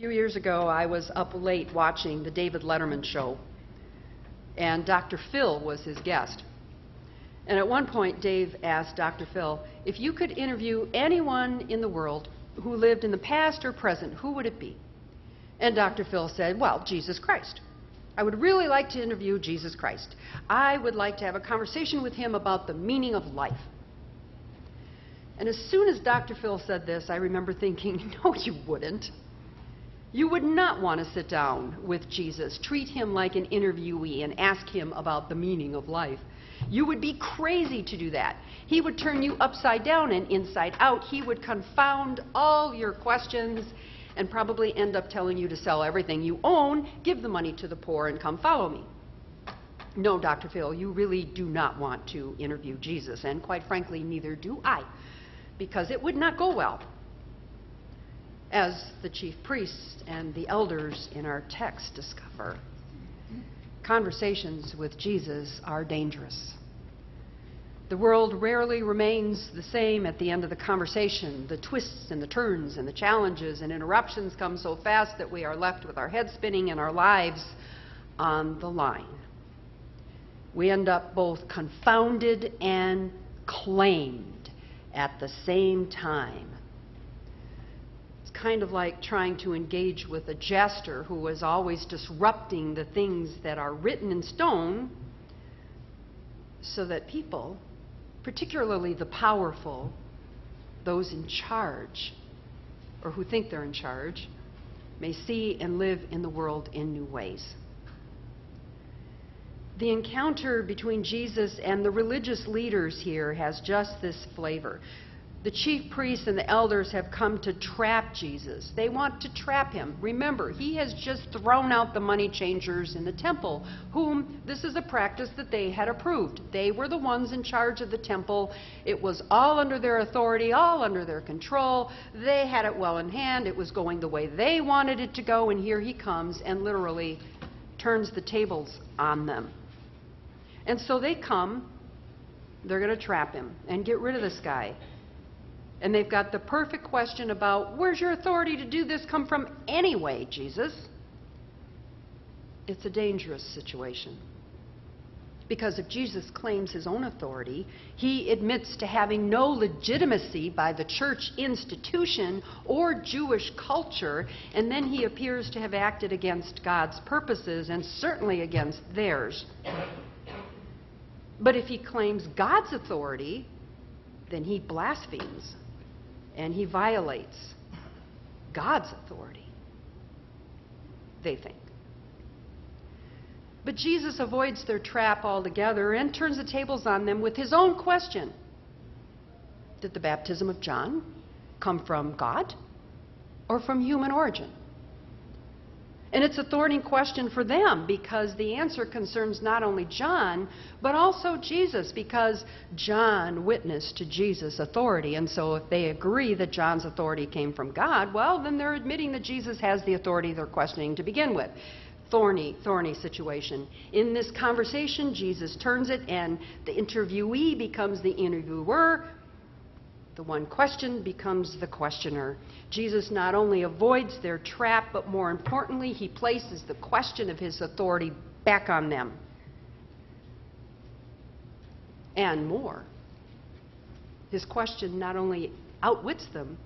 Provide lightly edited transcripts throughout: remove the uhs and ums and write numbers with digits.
few years ago, I was up late watching the David Letterman show, and Dr. Phil was his guest. And at one point, Dave asked Dr. Phil, if you could interview anyone in the world who lived in the past or present, who would it be? And Dr. Phil said, well, Jesus Christ. I would really like to interview Jesus Christ. I would like to have a conversation with him about the meaning of life. And as soon as Dr. Phil said this, I remember thinking, no, you wouldn't. You would not want to sit down with Jesus, treat him like an interviewee, and ask him about the meaning of life. You would be crazy to do that. He would turn you upside down and inside out. He would confound all your questions and probably end up telling you to sell everything you own, give the money to the poor, and come follow me. No, Dr. Phil, you really do not want to interview Jesus, and quite frankly, neither do I, because it would not go well. As the chief priests and the elders in our text discover, conversations with Jesus are dangerous. The world rarely remains the same at the end of the conversation. The twists and the turns and the challenges and interruptions come so fast that we are left with our heads spinning and our lives on the line. We end up both confounded and claimed at the same time. It's kind of like trying to engage with a jester who is always disrupting the things that are written in stone so that people, particularly the powerful, those in charge, or who think they're in charge, may see and live in the world in new ways. The encounter between Jesus and the religious leaders here has just this flavor. The chief priests and the elders have come to trap Jesus. They want to trap him. Remember, he has just thrown out the money changers in the temple, whom this is a practice that they had approved. They were the ones in charge of the temple. It was all under their authority, all under their control. They had it well in hand. It was going the way they wanted it to go, and here he comes and literally turns the tables on them. And so they come, they're going to trap him and get rid of this guy. And they've got the perfect question about, where's your authority to do this come from anyway, Jesus? It's a dangerous situation. Because if Jesus claims his own authority, he admits to having no legitimacy by the church institution or Jewish culture, and then he appears to have acted against God's purposes and certainly against theirs. But if he claims God's authority, then he blasphemes. And he violates God's authority, they think. But Jesus avoids their trap altogether and turns the tables on them with his own question. Did the baptism of John come from God or from human origin? And it's a thorny question for them because the answer concerns not only John, but also Jesus, because John witnessed to Jesus' authority. And so if they agree that John's authority came from God, well, then they're admitting that Jesus has the authority they're questioning to begin with. Thorny situation. In this conversation, Jesus turns it, and the interviewee becomes the interviewer. The one questioned becomes the questioner. Jesus not only avoids their trap, but more importantly, he places the question of his authority back on them. And more. His question not only outwits them,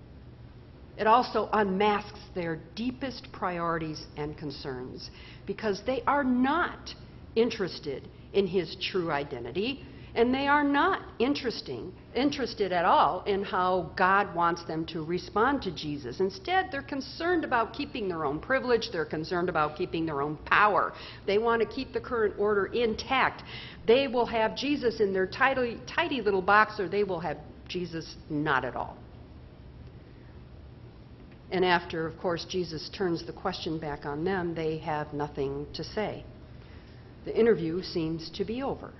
it also unmasks their deepest priorities and concerns, because they are not interested in his true identity. And they are not interested at all in how God wants them to respond to Jesus. Instead, they're concerned about keeping their own privilege. They're concerned about keeping their own power. They want to keep the current order intact. They will have Jesus in their tidy little box, or they will have Jesus not at all. And after, of course, Jesus turns the question back on them, they have nothing to say. The interview seems to be over.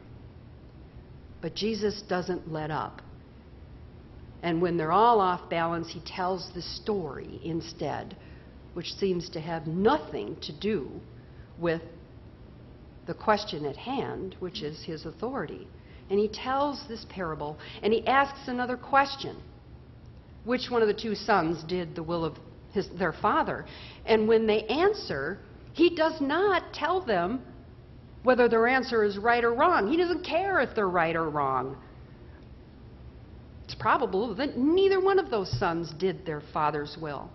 But Jesus doesn't let up. And when they're all off balance, he tells the story instead, which seems to have nothing to do with the question at hand, which is his authority. And he tells this parable, and he asks another question. Which one of the two sons did the will of their father. And when they answer, he does not tell them whether their answer is right or wrong. He doesn't care if they're right or wrong. It's probable that neither one of those sons did their father's will.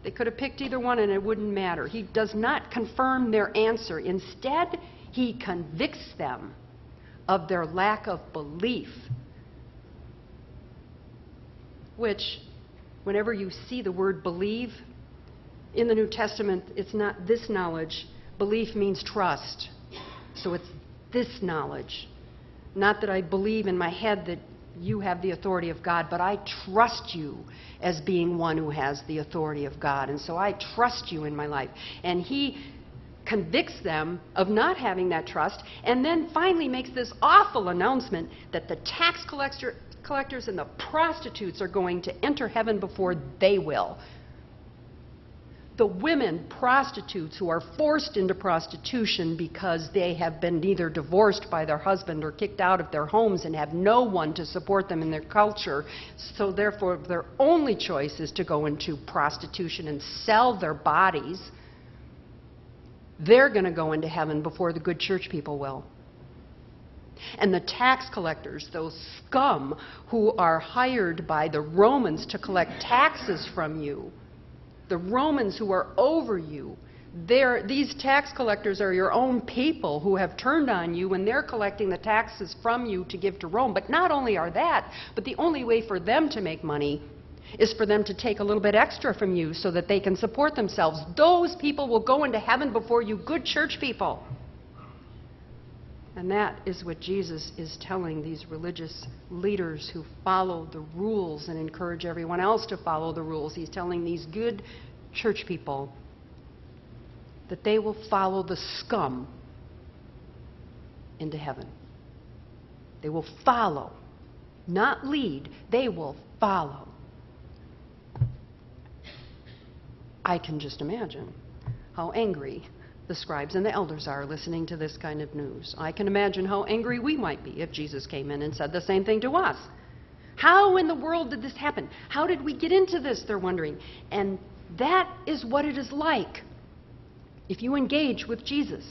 They could have picked either one and it wouldn't matter. He does not confirm their answer. Instead, he convicts them of their lack of belief, which, whenever you see the word believe, in the New Testament, it's not this knowledge. Belief means trust. So it's this knowledge. Not that I believe in my head that you have the authority of God, but I trust you as being one who has the authority of God. And so I trust you in my life. And he convicts them of not having that trust, and then finally makes this awful announcement that the tax collectors and the prostitutes are going to enter heaven before they will. The women prostitutes who are forced into prostitution because they have been either divorced by their husband or kicked out of their homes and have no one to support them in their culture, so therefore their only choice is to go into prostitution and sell their bodies. They're going to go into heaven before the good church people will. And the tax collectors, those scum who are hired by the Romans to collect taxes from you, the Romans who are over you, these tax collectors are your own people who have turned on you and they're collecting the taxes from you to give to Rome. But not only are that, but the only way for them to make money is for them to take a little bit extra from you so that they can support themselves. Those people will go into heaven before you good church people. And that is what Jesus is telling these religious leaders who follow the rules and encourage everyone else to follow the rules. He's telling these good church people that they will follow the scum into heaven. They will follow, not lead. They will follow. I can just imagine how angry the scribes and the elders are listening to this kind of news. I can imagine how angry we might be if Jesus came in and said the same thing to us. How in the world did this happen? How did we get into this? They're wondering. And that is what it is like if you engage with Jesus.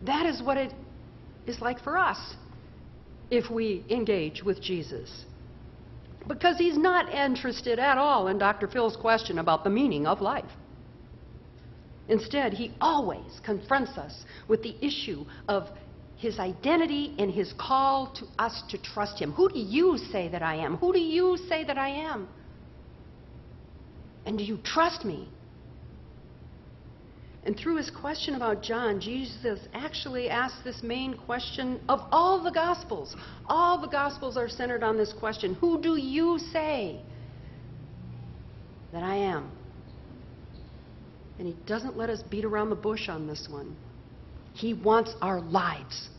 That is what it is like for us if we engage with Jesus. Because he's not interested at all in Dr. Phil's question about the meaning of life. Instead, he always confronts us with the issue of his identity and his call to us to trust him. Who do you say that I am? Who do you say that I am? And do you trust me? And through his question about John, Jesus actually asked this main question of all the Gospels. All the Gospels are centered on this question. Who do you say that I am? And he doesn't let us beat around the bush on this one. He wants our lives.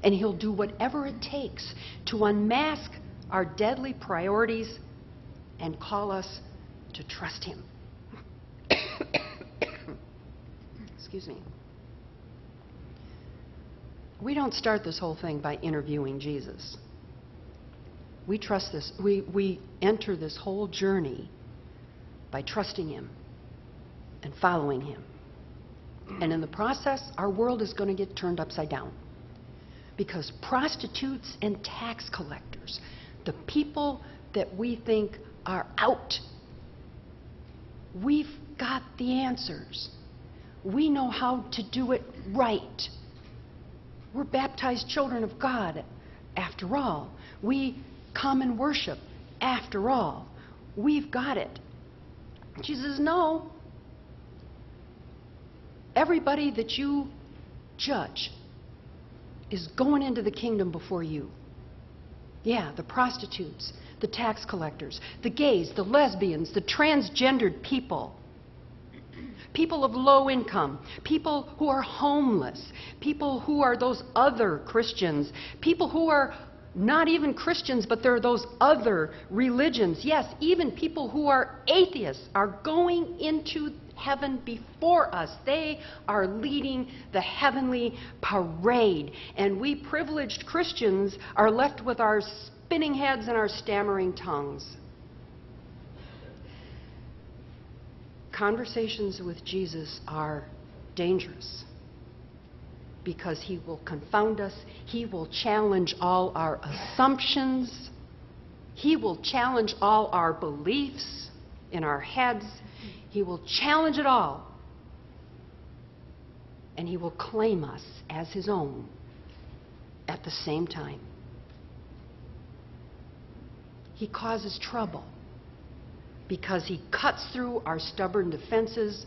And he'll do whatever it takes to unmask our deadly priorities and call us to trust him. Excuse me. We don't start this whole thing by interviewing Jesus. We trust this. We enter this whole journey by trusting him and following him. And in the process, our world is going to get turned upside down. Because prostitutes and tax collectors, the people that we think are out, we've got the answers. We know how to do it right. We're baptized children of God, after all. We come and worship, after all. We've got it. Jesus says, no. Everybody that you judge is going into the kingdom before you. Yeah, the prostitutes, the tax collectors, the gays, the lesbians, the transgendered people, people of low income, people who are homeless, people who are those other Christians, people who are not even Christians, but they're those other religions. Yes, even people who are atheists are going into heaven before us. They are leading the heavenly parade. And we privileged Christians are left with our spinning heads and our stammering tongues. conversations with Jesus are dangerous because he will confound us. He will challenge all our assumptions. He will challenge all our beliefs in our heads. He will challenge it all. And he will claim us as his own at the same time. He causes trouble because he cuts through our stubborn defenses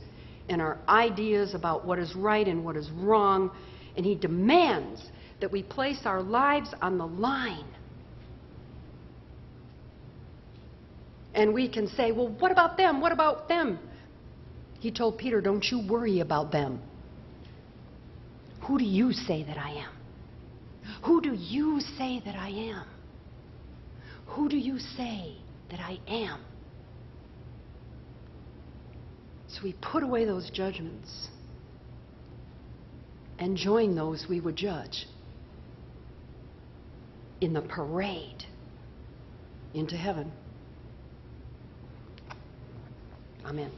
and our ideas about what is right and what is wrong, and he demands that we place our lives on the line. And we can say, well, what about them? What about them? He told Peter, don't you worry about them. Who do you say that I am? Who do you say that I am? Who do you say that I am? So we put away those judgments and join those we would judge in the parade into heaven. Amen.